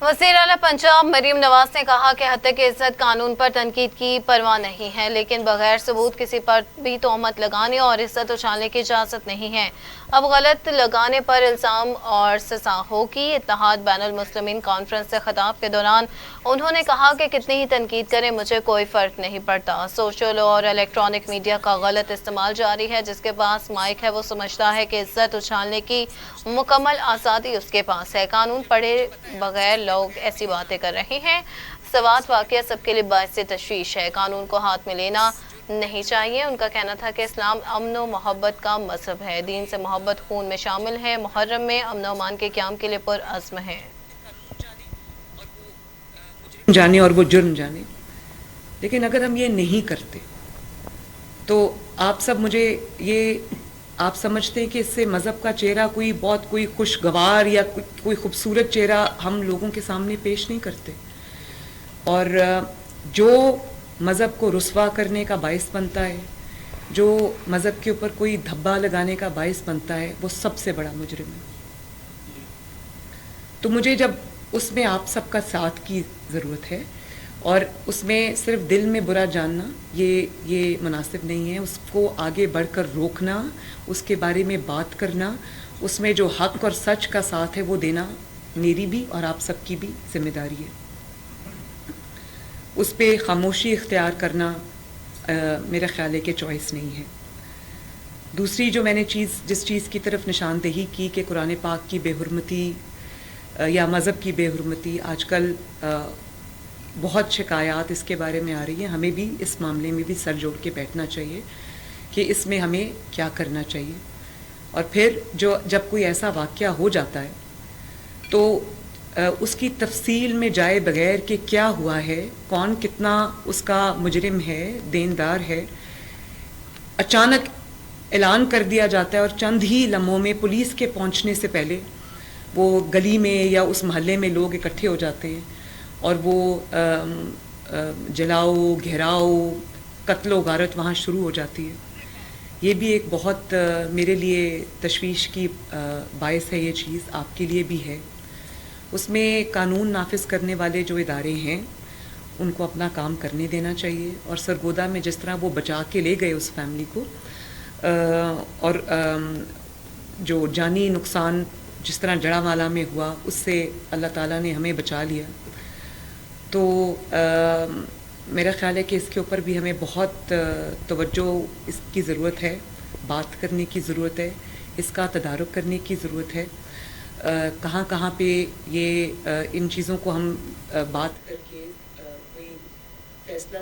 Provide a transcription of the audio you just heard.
वज़ीर आला पंजाब मरीम नवाज ने कहा कि हत्या की इज्जत कानून पर तनकीद की परवाह नहीं है, लेकिन बगैर सबूत किसी पर भी तोहमत लगाने और इज्जत उछालने की इजाज़त नहीं है। अब गलत लगाने पर इल्ज़ाम और सज़ा होगी। इत्तेहाद बैनुल मुस्लिमीन कॉन्फ्रेंस से खिताब के दौरान उन्होंने कहा कि कितनी ही तनकीद करें मुझे कोई फ़र्क नहीं पड़ता। सोशल और इलेक्ट्रॉनिक मीडिया का गलत इस्तेमाल जारी है। जिसके पास माइक है वो समझता है कि इज्जत उछालने की मुकम्मल आज़ादी उसके पास है। कानून पढ़े बगैर लोग ऐसी बातें कर रहे हैं। सवात वाक़या सबके लिए बाइस तशवीश है। कानून को हाथ में लेना नहीं चाहिए। उनका कहना था कि इस्लाम अमन व मोहब्बत का मजहब है। दीन से मोहब्बत खून में शामिल है। मुहर्रम में अमन व अमान के क़याम के लिए पुरअज़्म है। जाने और वो जुर्म जाने, लेकिन अगर हम ये नहीं करते तो आप सब मुझे ये आप समझते हैं कि इससे मज़हब का चेहरा कोई खुशगवार या कोई खूबसूरत चेहरा हम लोगों के सामने पेश नहीं करते, और जो मज़हब को रुस्वा करने का बाइस बनता है, जो मज़हब के ऊपर कोई धब्बा लगाने का बाइस बनता है, वो सबसे बड़ा मुजरिम है। तो मुझे जब उसमें आप सबका साथ की ज़रूरत है, और उसमें सिर्फ दिल में बुरा जानना ये मुनासिब नहीं है। उसको आगे बढ़कर रोकना, उसके बारे में बात करना, उसमें जो हक़ और सच का साथ है वो देना मेरी भी और आप सबकी भी जिम्मेदारी है। उस पर खामोशी इख्तियार करना मेरा ख्याल है कि चॉइस नहीं है। दूसरी जो मैंने जिस चीज़ की तरफ निशानदेही की कि कुरान पाक की बेहुरमती या मज़हब की बेहुरमती, आजकल बहुत शिकायत इसके बारे में आ रही है। हमें भी इस मामले में भी सर जोड़ के बैठना चाहिए कि इसमें हमें क्या करना चाहिए। और फिर जब कोई ऐसा वाक़या हो जाता है तो उसकी तफसील में जाए बगैर कि क्या हुआ है, कौन कितना उसका मुजरिम है, देनदार है, अचानक ऐलान कर दिया जाता है और चंद ही लम्हों में पुलिस के पहुंचने से पहले वो गली में या उस मोहल्ले में लोग इकट्ठे हो जाते हैं और वो जलाओ, घेराव, कत्लो गारत वहाँ शुरू हो जाती है। ये भी एक बहुत मेरे लिए तशवीश की बायस है। ये चीज़ आपके लिए भी है। उसमें कानून नाफिज करने वाले जो इदारे हैं उनको अपना काम करने देना चाहिए, और सरगोदा में जिस तरह वो बचा के ले गए उस फैमिली को, और जो जानी नुकसान जिस तरह जड़ावाला में हुआ उससे अल्लाह ताला ने हमें बचा लिया। तो मेरा ख्याल है कि इसके ऊपर भी हमें बहुत तवज्जो इसकी ज़रूरत है, बात करने की ज़रूरत है, इसका तदारुक करने की ज़रूरत है। कहाँ कहाँ पे ये इन चीज़ों को हम बात करके कोई फैसला